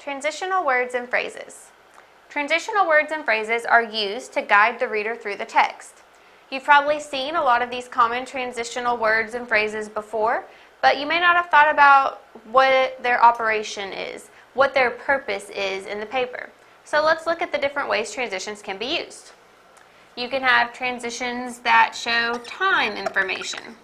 Transitional words and phrases. Transitional words and phrases are used to guide the reader through the text. You've probably seen a lot of these common transitional words and phrases before, but you may not have thought about what their operation is, what their purpose is in the paper. So let's look at the different ways transitions can be used. You can have transitions that show time information.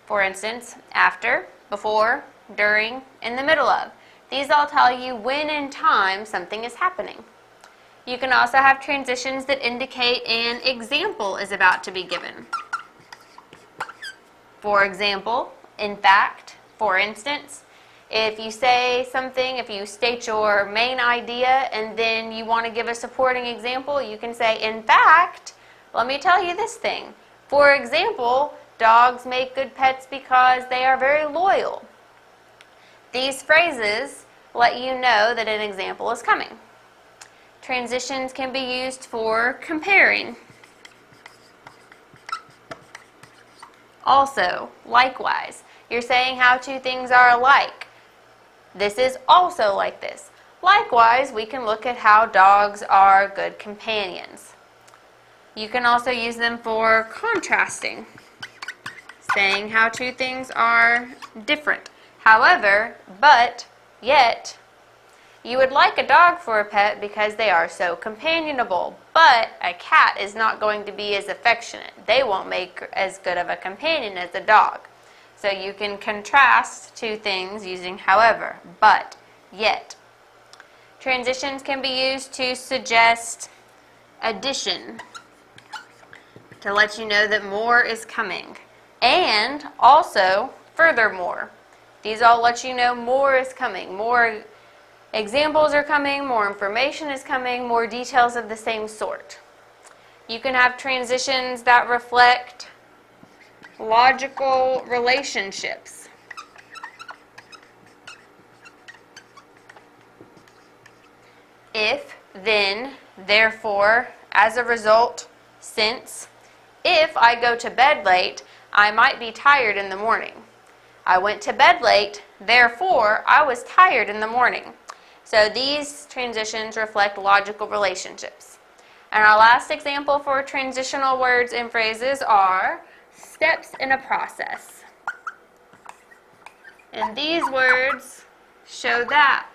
For instance, after, before, during, in the middle of. These all tell you when in time something is happening. You can also have transitions that indicate an example is about to be given. For example, in fact, for instance, if you say something, if you state your main idea and then you want to give a supporting example, you can say, in fact, let me tell you this thing. For example, dogs make good pets because they are very loyal. These phrases let you know that an example is coming. Transitions can be used for comparing. Also, likewise, you're saying how two things are alike. This is also like this. Likewise, we can look at how dogs are good companions. You can also use them for contrasting, saying how two things are different. However, but, yet, you would like a dog for a pet because they are so companionable, but a cat is not going to be as affectionate. They won't make as good of a companion as a dog. So you can contrast two things using however, but, yet. Transitions can be used to suggest addition, to let you know that more is coming, and also furthermore. These all let you know more is coming, more examples are coming, more information is coming, more details of the same sort. You can have transitions that reflect logical relationships. If, then, therefore, as a result, since. If I go to bed late, I might be tired in the morning. I went to bed late, therefore, I was tired in the morning. So these transitions reflect logical relationships. And our last example for transitional words and phrases are steps in a process. And these words show that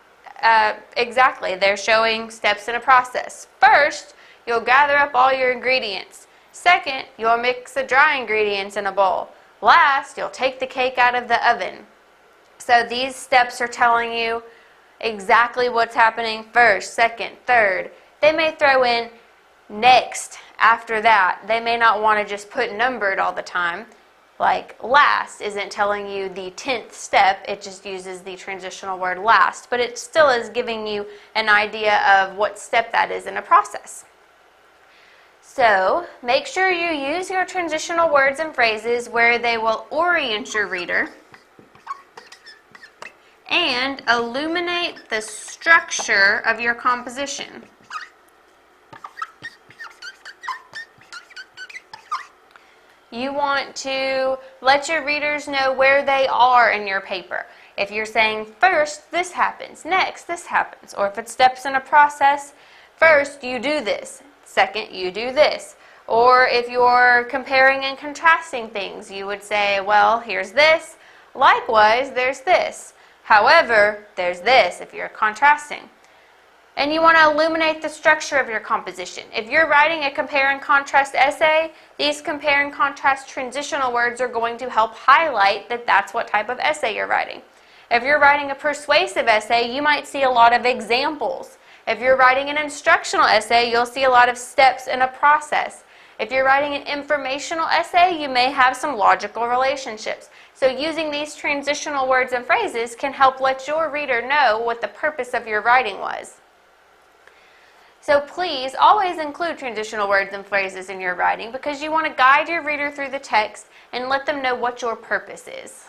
exactly. They're showing steps in a process. First, you'll gather up all your ingredients. Second, you'll mix the dry ingredients in a bowl. Last, you'll take the cake out of the oven. So these steps are telling you exactly what's happening first, second, third. They may throw in next after that. They may not want to just put numbered all the time. Like last isn't telling you the 10th step, it just uses the transitional word last. But it still is giving you an idea of what step that is in a process. So, make sure you use your transitional words and phrases where they will orient your reader and illuminate the structure of your composition. You want to let your readers know where they are in your paper. If you're saying, first, this happens, next, this happens, or if it's steps in a process, first, you do this. Second, you do this. Or if you're comparing and contrasting things, you would say, well, here's this. Likewise, there's this. However, there's this if you're contrasting. And you want to illuminate the structure of your composition. If you're writing a compare and contrast essay, these compare and contrast transitional words are going to help highlight that that's what type of essay you're writing. If you're writing a persuasive essay, you might see a lot of examples. If you're writing an instructional essay, you'll see a lot of steps in a process. If you're writing an informational essay, you may have some logical relationships. So using these transitional words and phrases can help let your reader know what the purpose of your writing was. So please always include transitional words and phrases in your writing because you want to guide your reader through the text and let them know what your purpose is.